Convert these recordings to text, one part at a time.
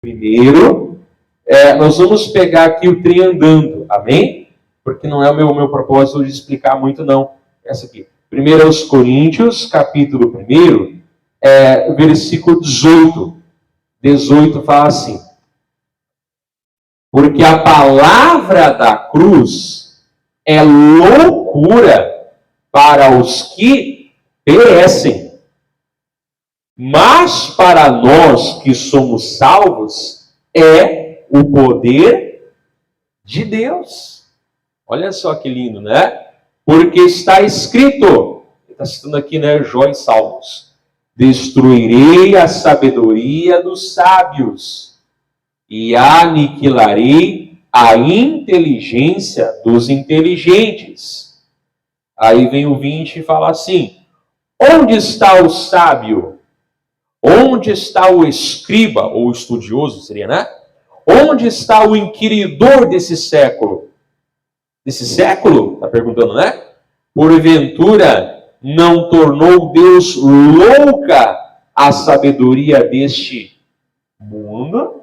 Primeiro, nós vamos pegar aqui o trem andando, amém? Porque não é o meu propósito de explicar muito, não. Essa aqui. 1 Coríntios, capítulo 1, versículo 18. 18 fala assim: porque a palavra da cruz é loucura para os que perecem, mas para nós que somos salvos é o poder de Deus. Olha só que lindo, né? Porque está escrito, está citando aqui, né, Jó e Salmos: destruirei a sabedoria dos sábios e aniquilarei a inteligência dos inteligentes. Aí vem o 20 e fala assim: onde está o sábio? Onde está o escriba, ou estudioso seria, né? Onde está o inquiridor desse século? Desse século? Está perguntando, né? Porventura, não tornou Deus louca a sabedoria deste mundo?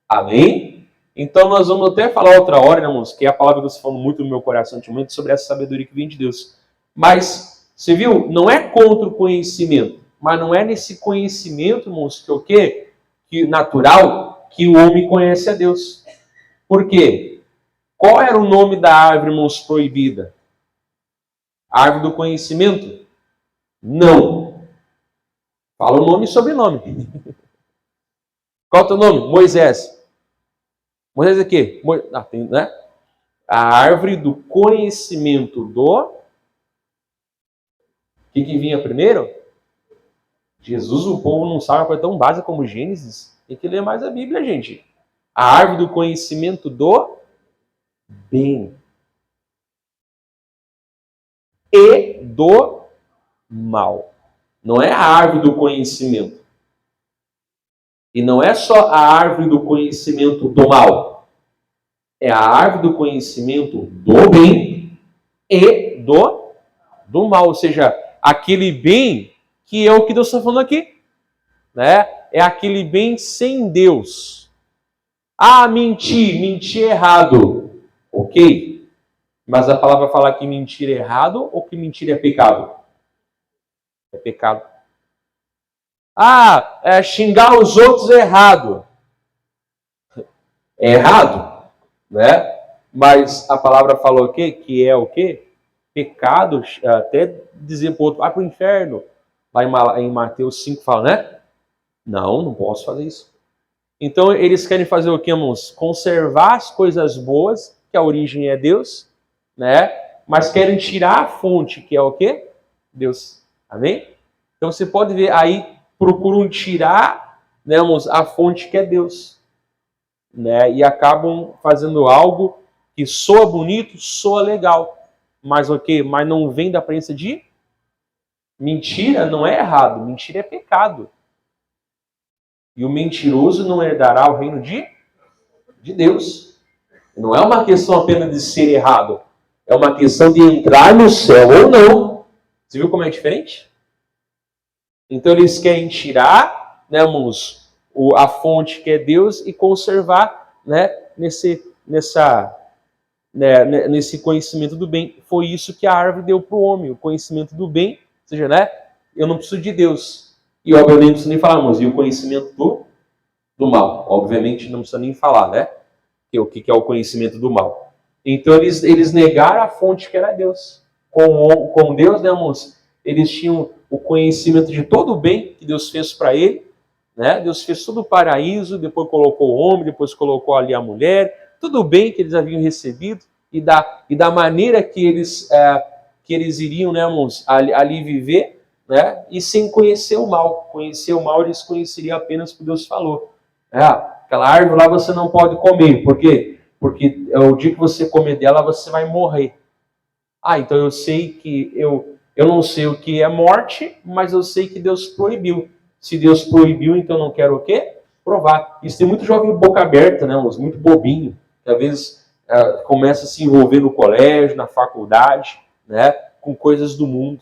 Amém? Então nós vamos até falar outra hora, né, irmãos, que é a palavra que Deus falando muito no meu coração ultimamente sobre essa sabedoria que vem de Deus. Mas, você viu, não é contra o conhecimento, mas não é nesse conhecimento, irmãos, que o quê? Que natural, que o homem conhece a Deus. Por quê? Qual era o nome da árvore, irmãos, proibida? A árvore do conhecimento? Não. Fala o nome e sobrenome. Qual é o teu nome? Moisés. Moisés é o quê? Tem, né? A árvore do conhecimento do... O que vinha primeiro? Jesus, o povo não sabe uma coisa tão básica como Gênesis. Tem que ler mais a Bíblia, gente. A árvore do conhecimento do bem e do mal. Não é a árvore do conhecimento. E não é só a árvore do conhecimento do mal. É a árvore do conhecimento do bem e do mal. Ou seja, aquele bem que é o que Deus está falando aqui. Né? É aquele bem sem Deus. Ah, mentir errado. Ok. Mas a palavra fala que mentir é errado ou que mentir é pecado? É pecado. Ah, xingar os outros é errado. É errado, né? Mas a palavra falou o quê? Que é o quê? Pecado, até dizer para o outro, vai para o inferno. Lá em Mateus 5 fala, né? Não posso fazer isso. Então eles querem fazer o quê, irmãos? Conservar as coisas boas, que a origem é Deus, né? Mas querem tirar a fonte, que é o quê? Deus. Amém? Então você pode ver aí, procuram tirar, né, irmãos, a fonte que é Deus. Né? E acabam fazendo algo que soa bonito, soa legal. Mas o quê? Mas não vem da aparência de mentira, não é errado. Mentira é pecado. E o mentiroso não herdará o reino de Deus. Não é uma questão apenas de ser errado. É uma questão de entrar no céu ou não. Você viu como é diferente? Então eles querem tirar, né, irmãos, a fonte que é Deus e conservar, né, nesse conhecimento do bem. Foi isso que a árvore deu para o homem, o conhecimento do bem. Ou seja, né, eu não preciso de Deus. E obviamente não preciso nem falar, irmãos, e o conhecimento do mal. Obviamente não precisa nem falar, né? O que é o conhecimento do mal. Então eles negaram a fonte que era Deus. Com Deus, né, irmãos, eles tinham o conhecimento de todo o bem que Deus fez para ele. Né? Deus fez todo o paraíso, depois colocou o homem, depois colocou ali a mulher, tudo o bem que eles haviam recebido e da maneira que eles iriam, né, irmãos, ali viver, né? E sem conhecer o mal. Conhecer o mal eles conheceriam apenas o que Deus falou. Aquela árvore lá você não pode comer. Por quê? Porque o dia que você comer dela, você vai morrer. Então eu sei que eu não sei o que é morte, mas eu sei que Deus proibiu. Se Deus proibiu, então eu não quero o quê? Provar. Isso tem muito jovem boca aberta, né? Muito bobinho, que às vezes começa a se envolver no colégio, na faculdade, né? Com coisas do mundo.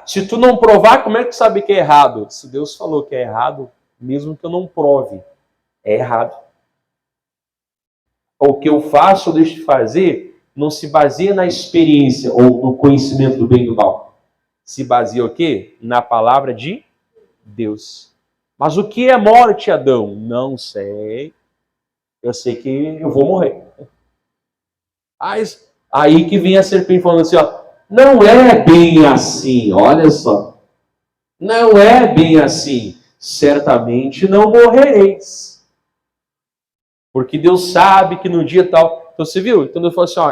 Se tu não provar, como é que tu sabe que é errado? Se Deus falou que é errado, mesmo que eu não prove, é errado. O que eu faço ou deixo de fazer não se baseia na experiência ou no conhecimento do bem e do mal. Se baseia o quê? Na palavra de Deus. Mas o que é morte, Adão? Não sei. Eu sei que eu vou morrer. Aí que vem a serpente falando assim, ó, não é bem assim, olha só. Não é bem assim. Certamente não morrereis. Porque Deus sabe que no dia tal... Então você viu? Então Deus falou assim, ó,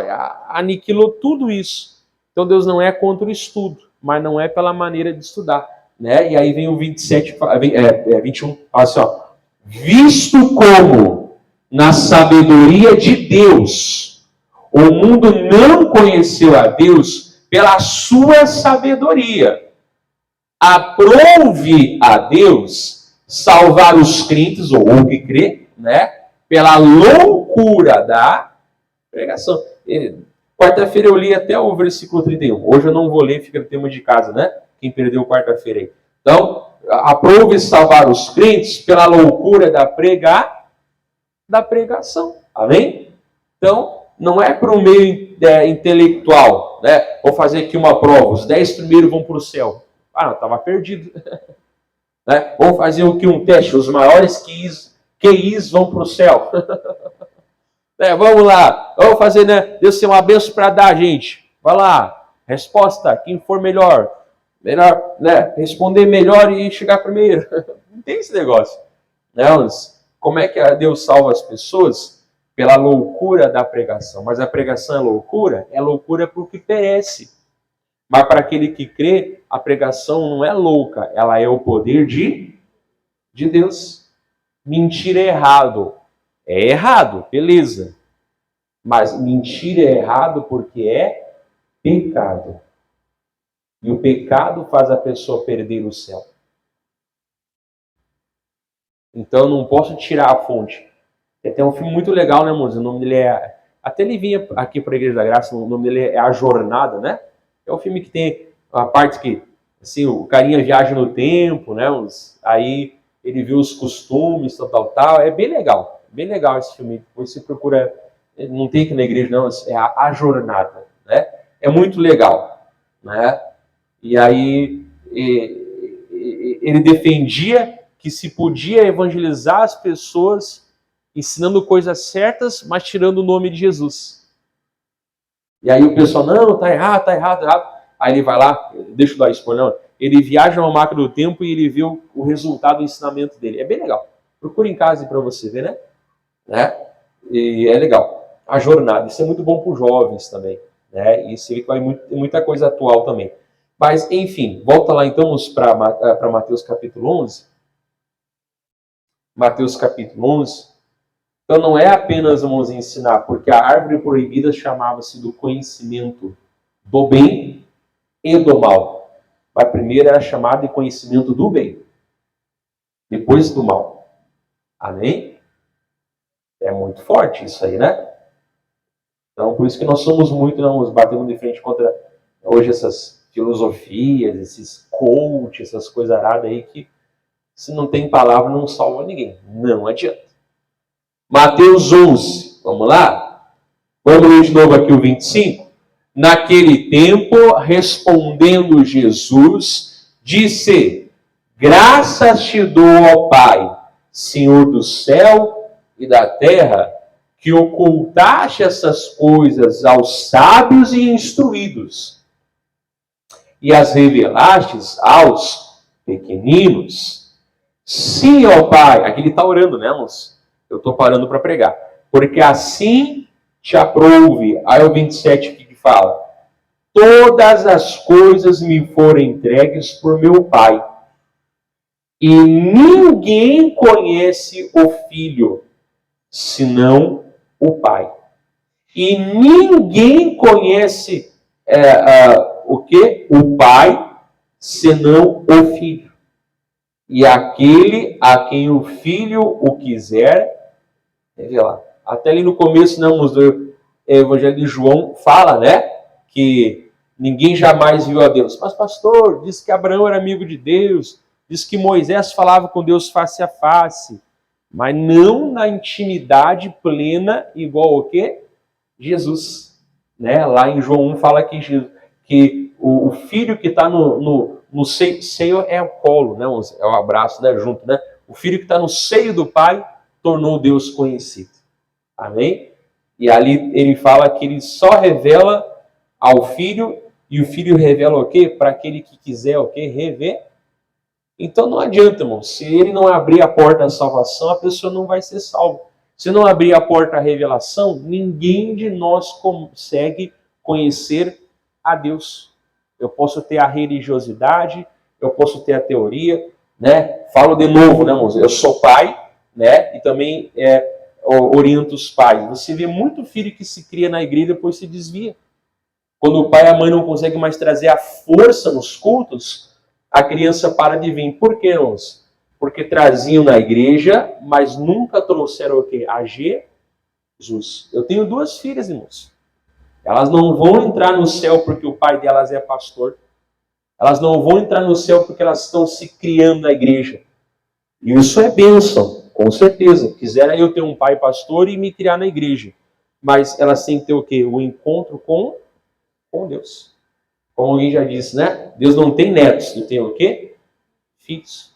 aniquilou tudo isso. Então Deus não é contra o estudo, mas não é pela maneira de estudar. Né? E aí vem o 21, fala assim, ó, visto como na sabedoria de Deus o mundo não conheceu a Deus pela sua sabedoria, aprove a Deus salvar os crentes, ou o que crê, né? Pela loucura da pregação. Quarta-feira eu li até o versículo 31. Hoje eu não vou ler, fica no tema de casa, né? Quem perdeu quarta-feira aí. Então, aprove salvar os crentes pela loucura da pregação. Amém? Então, não é para o meio intelectual, né? Vou fazer aqui uma prova, os 10 primeiros vão para o céu. Ah, não, estava perdido. Né? Vamos fazer aqui um teste, os maiores QIs vão para o céu. Vamos lá, vamos fazer, né? Deus tem uma bênção para dar, gente. Vai lá, resposta, quem for melhor, né? Responder melhor e chegar primeiro. Não tem esse negócio. Não, como é que Deus salva as pessoas? Pela loucura da pregação. Mas a pregação é loucura? É loucura para o que perece. Mas para aquele que crê, a pregação não é louca, ela é o poder de Deus. Mentir é errado. É errado, beleza. Mas mentir é errado porque é pecado. E o pecado faz a pessoa perder o céu. Então eu não posso tirar a fonte. Tem um filme muito legal, né, moço? O nome dele é... Até ele vinha aqui para a Igreja da Graça, o nome dele é A Jornada, né? É um filme que tem a parte que, assim, o carinha viaja no tempo, né? Aí ele viu os costumes, tal. É bem legal esse filme. Depois você procura, não tem aqui na igreja, não, é a Jornada, né? É muito legal, né? E aí ele defendia que se podia evangelizar as pessoas ensinando coisas certas, mas tirando o nome de Jesus. E aí o pessoal, não, tá errado. Aí ele vai lá, deixa eu dar spoiler, não. Ele viaja numa máquina do tempo e ele vê o resultado do ensinamento dele. É bem legal. Procura em casa para você ver, né? E é legal. A jornada, isso é muito bom para os jovens também, né? E você vê que vai muita coisa atual também. Mas, enfim, volta lá então para Mateus capítulo 11. Mateus capítulo 11. Então não é apenas, vamos ensinar, porque a árvore proibida chamava-se do conhecimento do bem e do mal. Mas primeiro era chamada de conhecimento do bem, depois do mal. Amém? É muito forte isso aí, né? Então por isso que nós somos muito, nós batemos de frente contra hoje essas filosofias, esses coaches, essas coisas aradas aí que se não tem palavra não salva ninguém. Não adianta. Mateus 11, vamos lá? Vamos ler de novo aqui o 25. Naquele tempo, respondendo Jesus, disse: graças te dou, ó Pai, Senhor do céu e da terra, que ocultaste essas coisas aos sábios e instruídos, e as revelastes aos pequeninos. Sim, ó Pai, aqui ele está orando, né, moço? Eu estou parando para pregar. Porque assim te aprouve. Aí o 27 que fala: todas as coisas me foram entregues por meu Pai. E ninguém conhece o Filho, senão o Pai. E ninguém conhece o quê? O Pai, senão o Filho. E aquele a quem o Filho o quiser revelar. Até ali no começo, do Evangelho de João, fala, né, que ninguém jamais viu a Deus. Mas, pastor, diz que Abraão era amigo de Deus, diz que Moisés falava com Deus face a face. mas não na intimidade plena igual o quê? Jesus. Né? Lá em João 1 fala que o filho que está no seio é o colo, né? É o abraço, né? Junto, né? O filho que está no seio do pai tornou Deus conhecido. Amém? E ali ele fala que ele só revela ao filho, e o filho revela o quê? Para aquele que quiser o quê? Rever. Então não adianta, irmão. Se ele não abrir a porta da salvação, a pessoa não vai ser salva. Se não abrir a porta da revelação, ninguém de nós consegue conhecer a Deus. Eu posso ter a religiosidade, eu posso ter a teoria, né? Falo de novo, né, irmãos? Eu sou pai, né? E também oriento os pais. Você vê muito filho que se cria na igreja e depois se desvia. Quando o pai e a mãe não conseguem mais trazer a força nos cultos, a criança para de vir. Por quê, irmãos? Porque traziam na igreja, mas nunca trouxeram o quê? A Jesus. Eu tenho 2 filhas, irmãos. Elas não vão entrar no céu porque o pai delas é pastor. Elas não vão entrar no céu porque elas estão se criando na igreja. E isso é bênção, com certeza. Quisera eu ter um pai pastor e me criar na igreja. Mas elas têm que ter o quê? O encontro com Deus. Como alguém já disse, né? Deus não tem netos, ele tem o quê? Filhos.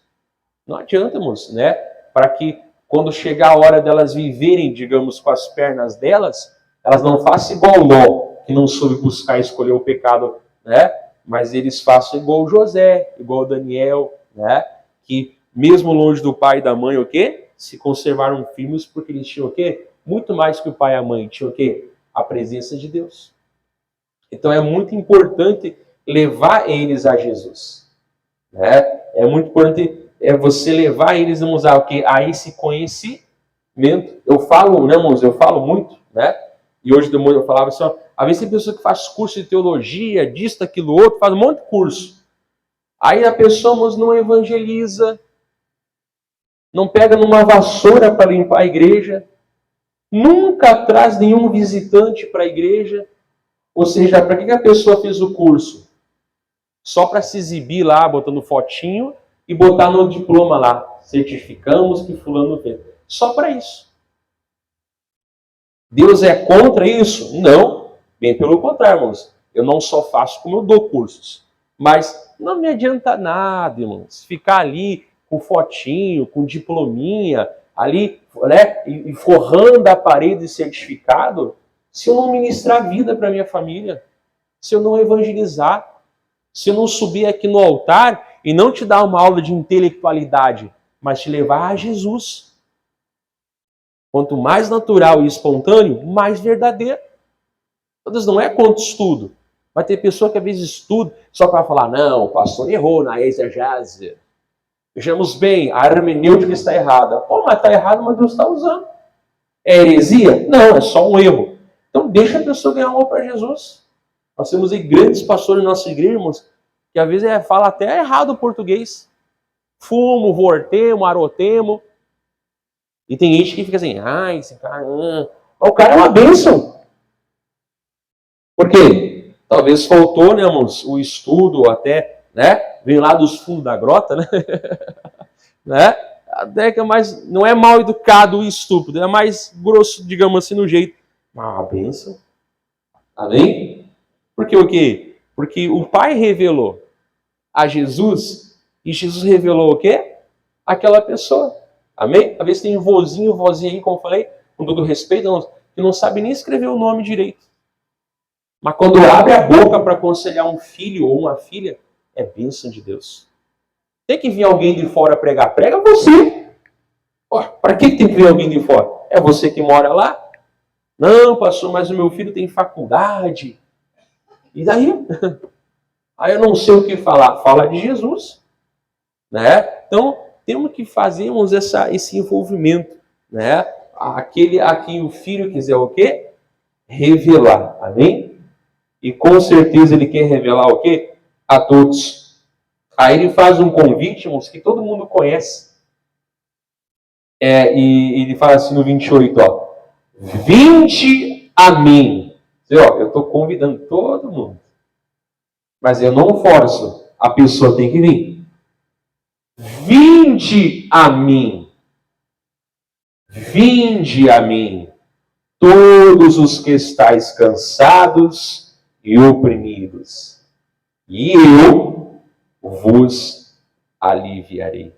Não adianta, irmãos, né? Para que quando chegar a hora delas viverem, digamos, com as pernas delas, elas não façam igual Ló, que não soube buscar e escolher o pecado, né? Mas eles façam igual José, igual Daniel, né? Que mesmo longe do pai e da mãe, o quê? Se conservaram firmes porque eles tinham o quê? Muito mais que o pai e a mãe, tinham o quê? A presença de Deus. Então é muito importante levar eles a Jesus. Né? É muito importante você levar eles a esse conhecimento. Eu falo, né, irmãos? Eu falo muito, né? E hoje de manhã eu falava assim, ó, às vezes tem pessoa que faz curso de teologia, disso, daquilo, outro, faz um monte de curso. Aí a pessoa, irmãos, não evangeliza, não pega numa vassoura para limpar a igreja, nunca traz nenhum visitante para a igreja. Ou seja, para que a pessoa fez o curso? Só para se exibir lá, botando fotinho e botar no diploma lá. Certificamos que fulano fez. Só para isso. Deus é contra isso? Não. Bem pelo contrário, irmãos. Eu não só faço como eu dou cursos. Mas não me adianta nada, irmãos. Ficar ali com fotinho, com diplominha, ali, né, e forrando a parede de certificado, se eu não ministrar vida para minha família, se eu não evangelizar, se eu não subir aqui no altar e não te dar uma aula de intelectualidade, mas te levar a Jesus. Quanto mais natural e espontâneo, mais verdadeiro. Todas não é quanto estudo. Vai ter pessoa que às vezes estuda só para falar, não, o pastor errou na exegese. Vejamos bem, a hermenêutica está errada. Pô, mas está errado, mas Deus está usando. É heresia? Não, é só um erro. Então deixa a pessoa ganhar amor para Jesus. Nós temos aí grandes pastores na nossa igreja, irmãos, que às vezes fala até errado o português. Fumo, vortemo, arotemo. E tem gente que fica assim, esse cara... O cara é uma bênção. Por quê? Talvez faltou, né, irmãos, o estudo até, né? Vem lá dos fundos da grota, né? Né? Até que é mais, não é mal educado e estúpido, é mais grosso, digamos assim, no jeito. Mas uma bênção. Amém? Porque o quê? Porque o Pai revelou a Jesus e Jesus revelou o quê? Aquela pessoa. Amém? Às vezes tem um vozinho, vozinha aí, como eu falei, com todo respeito, que não sabe nem escrever o nome direito. Mas quando abre a boca para aconselhar um filho ou uma filha, é bênção de Deus. Tem que vir alguém de fora pregar. Prega você. Para que tem que vir alguém de fora? É você que mora lá? Não, pastor, mas o meu filho tem faculdade. E daí? Aí eu não sei o que falar. Fala de Jesus. Né? Então, temos que fazermos esse envolvimento. Né? Aquele a quem o filho quiser o quê? Revelar. Amém? E com certeza ele quer revelar o quê? A todos. Aí ele faz um convite, irmãos, que todo mundo conhece. E ele fala assim no 28, ó. Vinde a mim. Eu estou convidando todo mundo. Mas eu não forço. A pessoa tem que vir. Vinde a mim. Vinde a mim, todos os que estáis cansados e oprimidos, e eu vos aliviarei.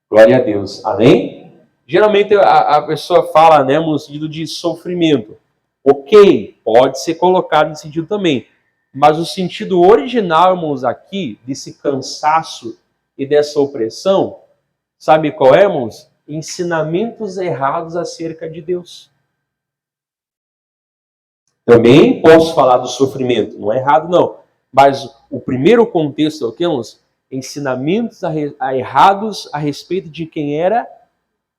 Glória a Deus. Amém? Geralmente a pessoa fala, né, no sentido de sofrimento. Ok, pode ser colocado nesse sentido também. Mas o sentido original, irmãos, aqui, desse cansaço e dessa opressão, sabe qual é, irmãos? Ensinamentos errados acerca de Deus. Também posso falar do sofrimento, não é errado não. Mas o primeiro contexto é o que, irmãos? Ensinamentos errados a respeito de quem era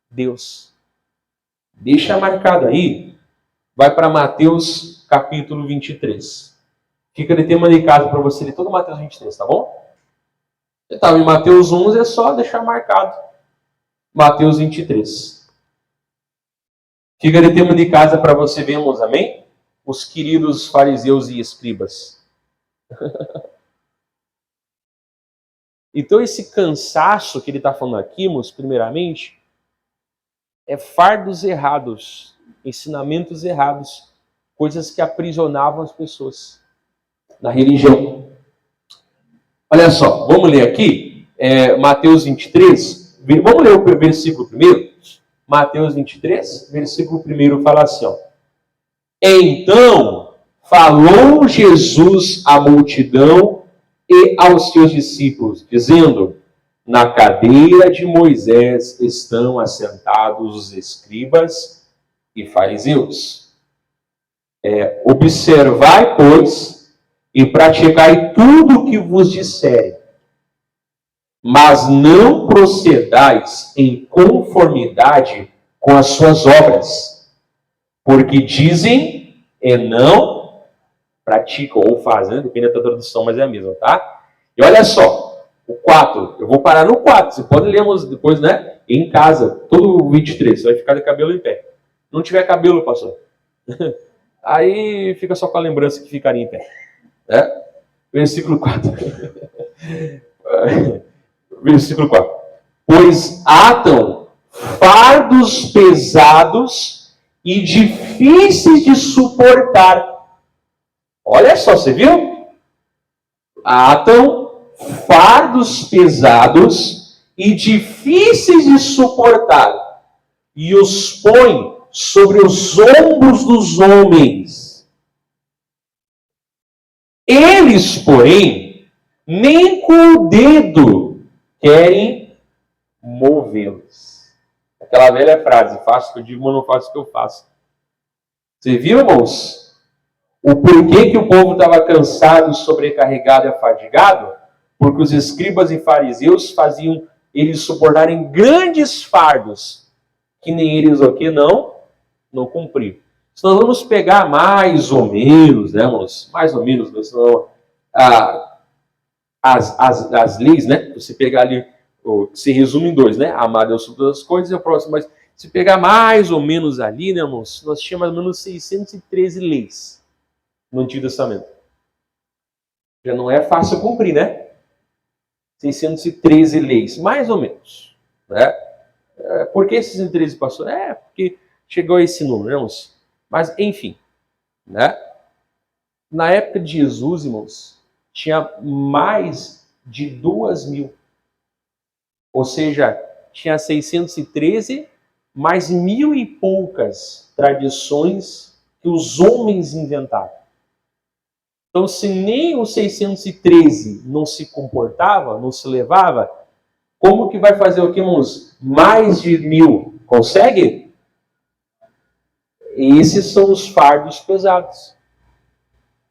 Deus. Deixa marcado aí, vai para Mateus capítulo 23. Fica de tema de casa para você ler todo Mateus 23, tá bom? Você estava em Mateus 11, é só deixar marcado. Mateus 23. Fica de tema de casa para você ver, irmãos, amém? Os queridos fariseus e escribas. Então esse cansaço que ele está falando aqui, irmãos, primeiramente, é fardos errados, ensinamentos errados, coisas que aprisionavam as pessoas na religião. Olha só, vamos ler aqui, Mateus 23, vamos ler o versículo primeiro? Mateus 23, versículo 1 fala assim, ó. Então falou Jesus à multidão e aos seus discípulos, dizendo: na cadeira de Moisés estão assentados os escribas e fariseus. Observai, pois, e praticai tudo o que vos disserem, mas não procedais em conformidade com as suas obras, porque dizem e não praticam, ou fazem, depende da tradução, mas é a mesma, tá? E olha só, o 4, eu vou parar no 4, você pode ler depois, né? Em casa, todo o 23, você vai ficar de cabelo em pé. Não tiver cabelo, pastor, aí fica só com a lembrança que ficaria em pé. Né? Versículo 4. Versículo 4. Pois atam fardos pesados e difíceis de suportar. Olha só, você viu? Atam fardos pesados e difíceis de suportar, e os põe sobre os ombros dos homens. Eles, porém, nem com o dedo querem movê-los. Aquela velha frase, faço o que eu digo, mas não faço o que eu faço. Você viu, irmãos? O porquê que o povo estava cansado, sobrecarregado e afadigado? Porque os escribas e fariseus faziam eles suportarem grandes fardos, que nem eles o que não cumpriam. Se nós vamos pegar mais ou menos, né, irmãos? Mais ou menos, né, senão, as leis, né? Você pegar ali, se resume em 2, né? Amar Deus sobre todas as coisas e o próximo. Mas se pegar mais ou menos ali, né, irmãos? Nós tínhamos mais ou menos 613 leis no Antigo Testamento. Já não é fácil cumprir, né? 613 leis, mais ou menos. Né? Por que 613, pastor? Porque chegou a esse número, irmãos. Mas, enfim, né? Na época de Jesus, irmãos, tinha mais de 2.000. Ou seja, tinha 613, mais 1.000 e poucas tradições que os homens inventaram. Então, se nem o 613 não se comportava, não se levava, como que vai fazer o que, irmãos? Mais de 1.000. Consegue? Esses são os fardos pesados.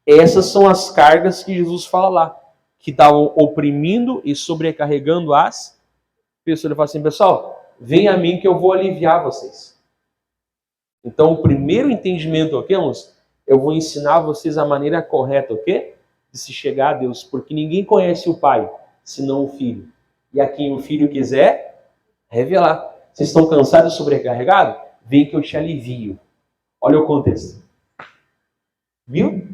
Essas são as cargas que Jesus fala lá, que estavam oprimindo e sobrecarregando as pessoas. Ele fala assim, pessoal, vem a mim que eu vou aliviar vocês. Então, o primeiro entendimento, ok, irmãos? Eu vou ensinar vocês a maneira correta, ok? De se chegar a Deus, porque ninguém conhece o Pai, senão o Filho. E a quem o Filho quiser revelar. Vocês estão cansados e sobrecarregados? Vem que eu te alivio. Olha o contexto. Viu?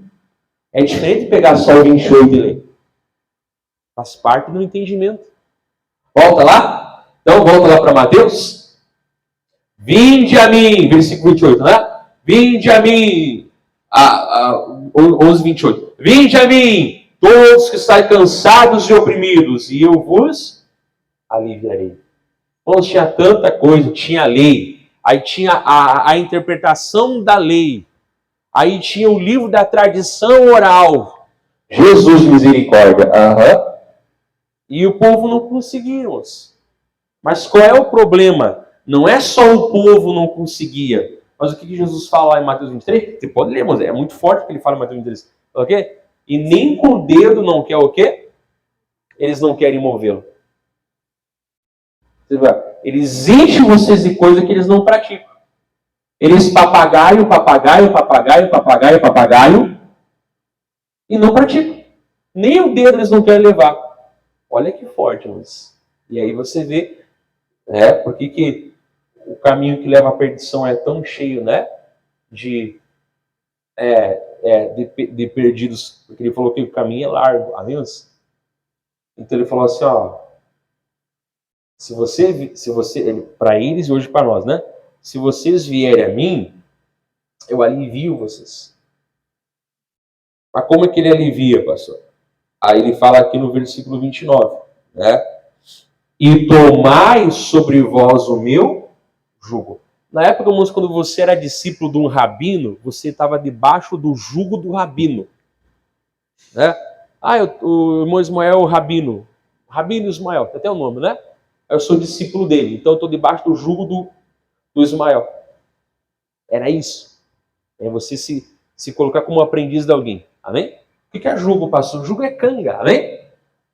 É diferente de pegar só o 28 e ler. Faz parte do entendimento. Volta lá? Então, volta lá para Mateus. Vinde a mim, versículo 28, né? Vinde a mim, 11, 28. Vinde a mim, todos que estáis cansados e oprimidos, e eu vos aliviarei. Então tinha tanta coisa, tinha a lei, aí tinha a interpretação da lei, aí tinha o livro da tradição oral. Jesus de misericórdia. E o povo não conseguia. Mas qual é o problema? Não é só o povo não conseguia. Mas o que Jesus fala lá em Mateus 23? Você pode ler, mas é muito forte o que ele fala em Mateus 23. Ok? E nem com o dedo não quer o quê? Eles não querem movê-lo. Eles enchem vocês de coisa que eles não praticam. Eles papagaio e não praticam. Nem o dedo eles não querem levar. Olha que forte, mas. E aí você vê, por que o caminho que leva à perdição é tão cheio, né? De perdidos. Porque ele falou que o caminho é largo, amém? Então ele falou assim, se você, para eles e hoje para nós, né? Se vocês vierem a mim, eu alivio vocês. Mas como é que ele alivia, pastor? Aí ele fala aqui no versículo 29, né? E tomai sobre vós o meu jugo. Na época, quando você era discípulo de um rabino, você estava debaixo do jugo do rabino. Né? O irmão Ismael é o rabino. Rabino Ismael, tem até o nome, né? Eu sou discípulo dele, então eu estou debaixo do jugo do Ismael. Era isso. É você se colocar como aprendiz de alguém. Amém? O que é jugo, pastor? Jugo é canga, amém?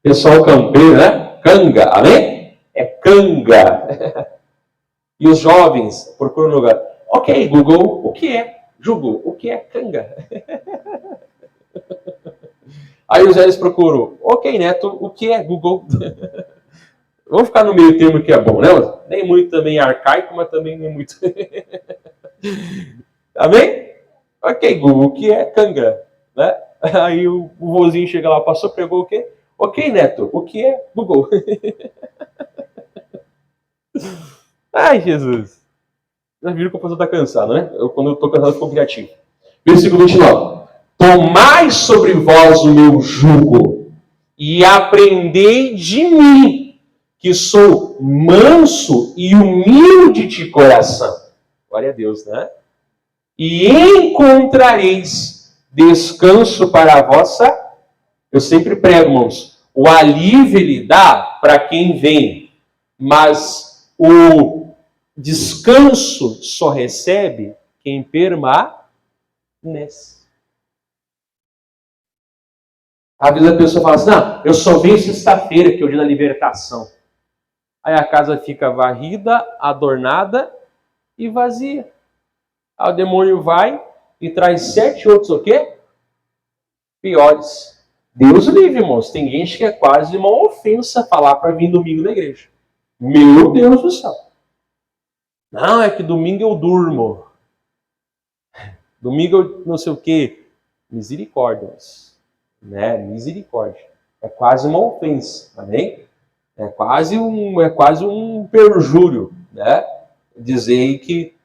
Pessoal campeiro, né? Canga, amém? É canga. E os jovens procuram um lugar. Ok, Google, o que é jugo? O que é canga? Aí os velhos procuram. Ok, Neto, o que é Google? Vamos ficar no meio termo que é bom, né? Nem muito também arcaico, mas também nem muito. Amém? Ok, Google, o que é canga? Né? Aí o vozinho chega lá, passou, pegou o quê? Ok, Neto, o que é Google? Ai, Jesus. Já viram que o pastor está cansado, né? Quando eu estou cansado, eu fico criativo. Versículo 29. Tomai sobre vós o meu jugo e aprendei de mim, que sou manso e humilde de coração. Glória a Deus, né? E encontrareis descanso para a vossa... Eu sempre prego, irmãos, o alívio ele dá para quem vem, mas o descanso só recebe quem permanece. Às vezes a pessoa fala assim, não, eu só venho sexta-feira, que é o dia da libertação. Aí a casa fica varrida, adornada e vazia. Aí o demônio vai e traz 7 outros o quê? Piores. Deus livre, irmãos. Tem gente que é quase uma ofensa falar para vir domingo na igreja. Meu Deus do céu. Não, é que domingo eu durmo. Domingo eu não sei o quê. Misericórdia. Né? Misericórdia. É quase uma ofensa. Amém? É quase um perjúrio. Né? Dizer que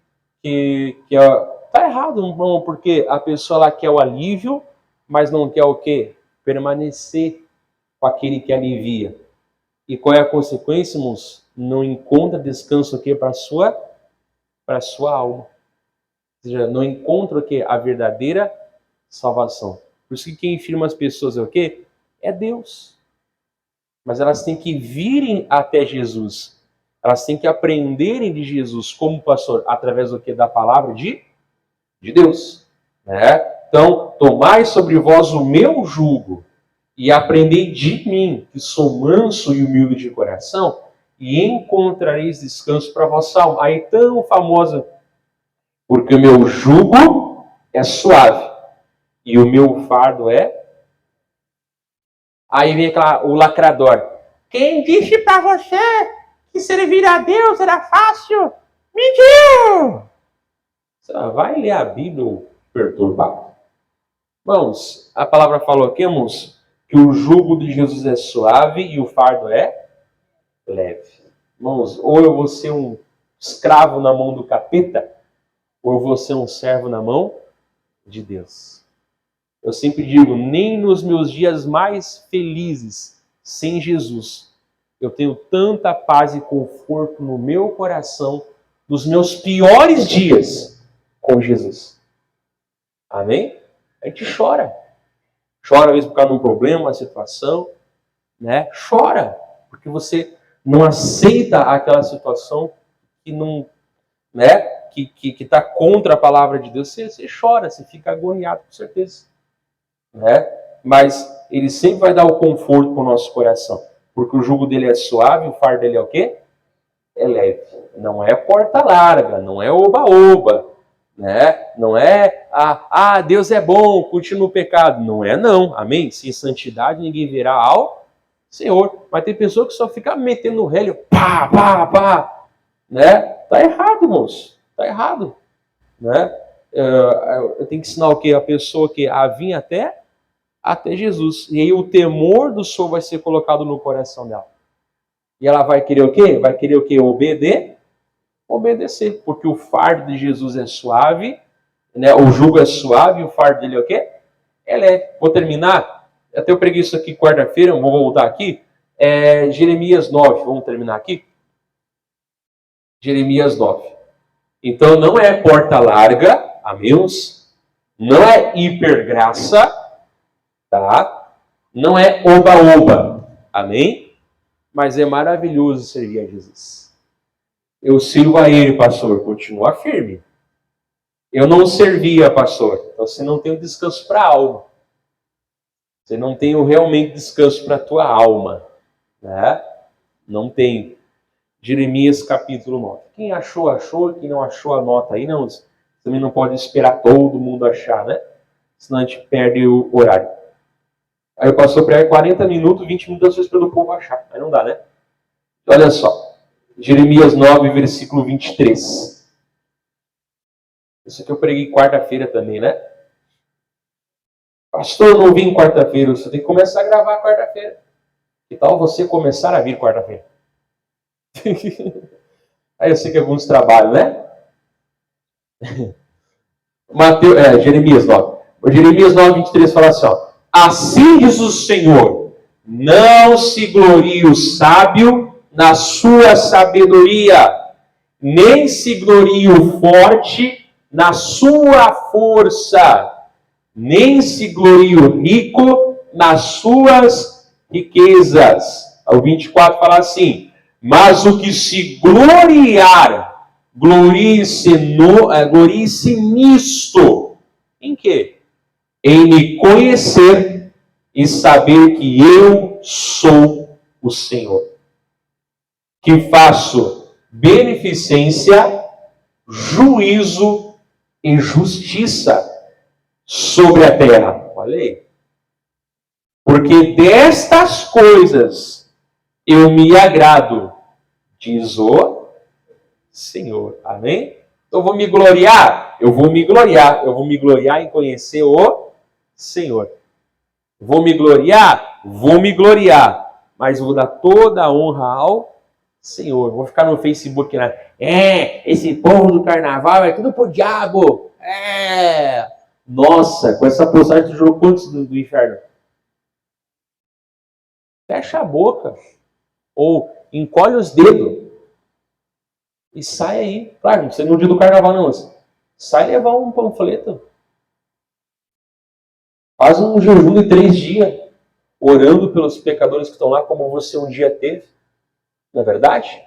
tá errado, irmão, porque a pessoa lá quer o alívio, mas não quer o quê? Permanecer com aquele que alivia. E qual é a consequência, irmãos? Não encontra descanso aqui para a sua alma. Ou seja, não encontra o quê? A verdadeira salvação. Por isso que quem firma as pessoas é o quê? É Deus. Mas elas têm que virem até Jesus. Elas têm que aprenderem de Jesus. Como, pastor? Através do quê? Da palavra de Deus. Né? Então, tomai sobre vós o meu jugo e aprendei de mim, que sou manso e humilde de coração, e encontrareis descanso para a vossa alma. Aí tão famosa, porque o meu jugo é suave e o meu fardo é... Aí vem o lacrador. Quem disse para você que servir a Deus era fácil? Mentiu! Você vai ler a Bíblia perturbado. Irmãos, a palavra falou aqui, irmãos, que o jugo de Jesus é suave e o fardo é leve. Irmãos, ou eu vou ser um escravo na mão do capeta, ou eu vou ser um servo na mão de Deus. Eu sempre digo, nem nos meus dias mais felizes sem Jesus, eu tenho tanta paz e conforto no meu coração, nos meus piores dias com Jesus. Amém? A gente chora. Chora às vezes por causa de um problema, uma situação, né? Chora, porque você não aceita aquela situação que não, né? Que está contra a palavra de Deus. Você chora, você fica agoniado, com certeza. Né? Mas ele sempre vai dar o conforto para o nosso coração. Porque o jugo dele é suave, o fardo dele é o quê? É leve. Não é porta larga, não é oba-oba. Né? Não é, Deus é bom, continua o pecado. Não é não, amém? Sem santidade ninguém virá ao Senhor. Mas tem pessoa que só fica metendo o relho, pá, né? Tá errado, moço. Tá errado. Né? Eu tenho que ensinar o quê? A pessoa que a vir até Jesus. E aí o temor do Senhor vai ser colocado no coração dela. E ela vai querer o quê? Vai querer o quê? Obedecer. Porque o fardo de Jesus é suave, né? O jugo é suave, e o fardo dele é o quê? É leve. Vou terminar. Até eu preguei isso aqui quarta-feira, vou voltar aqui. Jeremias 9. Vamos terminar aqui? Jeremias 9. Então não é porta larga, amém? Não é hipergraça, tá? Não é oba-oba, amém? Mas é maravilhoso servir a Jesus. Eu sirvo a Ele, pastor, continua firme. Eu não servia, pastor, então você não tem um descanso para a alma. Você não tem realmente descanso para a tua alma, né? Não tem. Jeremias capítulo 9. Quem achou, quem não achou, anota aí, não. Você também não pode esperar todo mundo achar, né? Senão a gente perde o horário. Aí eu passo para 40 minutos, 20 minutos para o povo achar. Aí não dá, né? Olha só. Jeremias 9, versículo 23. Isso aqui eu preguei quarta-feira também, né? Pastor, não vim quarta-feira. Você tem que começar a gravar quarta-feira. Que tal você começar a vir quarta-feira? Aí eu sei que alguns trabalham, né? Jeremias 9. O Jeremias 9, 23 fala assim, ó. Assim diz o Senhor, não se glorie o sábio na sua sabedoria, nem se glorie o forte na sua força, nem se glorie o rico nas suas riquezas. O 24 fala assim, mas o que se gloriar, glorie-se nisto. Em quê? Em me conhecer e saber que eu sou o Senhor, que faço beneficência, juízo e justiça sobre a terra. Olha aí. Porque destas coisas eu me agrado, diz o Senhor. Amém? Então eu vou me gloriar? Eu vou me gloriar. Eu vou me gloriar em conhecer o Senhor. Vou me gloriar? Vou me gloriar. Mas vou dar toda a honra ao Senhor. Vou ficar no Facebook lá. Esse povo do carnaval é tudo pro diabo. Nossa, com essa postagem tu jogou quantos do inferno? Fecha a boca. Ou encolhe os dedos. E sai aí. Claro, não sei no dia do carnaval não. Sai levar um panfleto. Faz um jejum de 3 dias. Orando pelos pecadores que estão lá como você um dia teve. Não é verdade?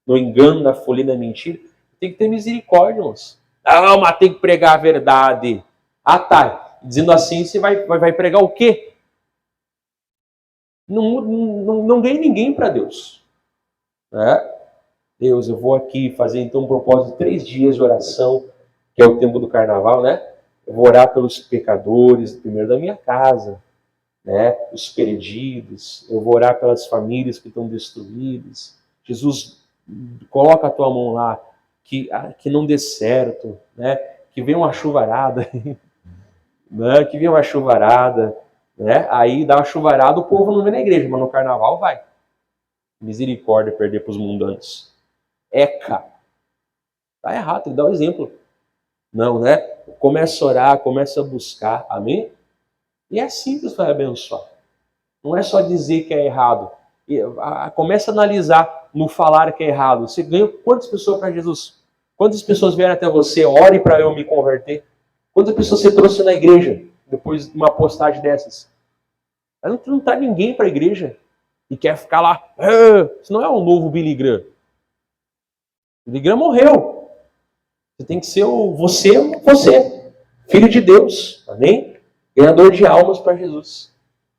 No engano, na folia, na mentira. Tem que ter misericórdia, irmãos. Ah, mas tem que pregar a verdade. Ah, tá. Dizendo assim, você vai pregar o quê? Não ganhe ninguém para Deus. Né? Deus, eu vou aqui fazer então um propósito de 3 dias de oração, que é o tempo do carnaval, né? Eu vou orar pelos pecadores, primeiro da minha casa, né? Os perdidos. Eu vou orar pelas famílias que estão destruídas. Jesus, coloca a tua mão lá, que não dê certo, né? Que venha uma chuvarada, né? Que venha uma chuvarada, né? Aí dá uma chuvarada, o povo não vem na igreja, mas no carnaval vai. Misericórdia perder para os mundanos. Eca, Está errado, tem que dar o exemplo. Não, né? Começa a orar, começa a buscar, amém? E é simples para abençoar. Não é só dizer que é errado. Começa a analisar no falar que é errado. Você ganhou quantas pessoas para Jesus? Quantas pessoas vieram até você? Ore para eu me converter. Quantas pessoas você trouxe na igreja depois de uma postagem dessas? Não está ninguém para a igreja e quer ficar lá. Isso não é um novo Billy Graham. Billy Graham morreu. Você tem que ser você, filho de Deus, amém? Ganhador de almas para Jesus.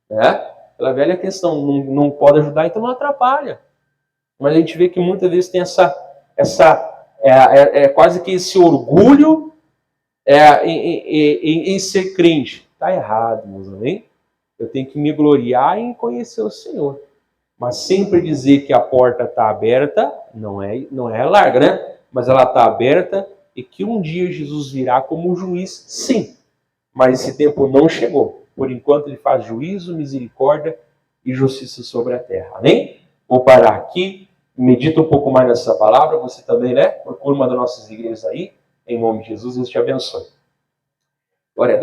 Né? Aquela velha questão, não pode ajudar, então não atrapalha. Mas a gente vê que muitas vezes tem quase que esse orgulho em ser crente. Está errado, meus amém? Eu tenho que me gloriar em conhecer o Senhor. Mas sempre dizer que a porta está aberta, não é larga, né? Mas ela está aberta e que um dia Jesus virá como juiz, sim. Mas esse tempo não chegou. Por enquanto ele faz juízo, misericórdia e justiça sobre a terra. Amém? Vou parar aqui. Medita um pouco mais nessa palavra. Você também, né? Procura uma das nossas igrejas aí. Em nome de Jesus, Deus te abençoe. Glória a Deus.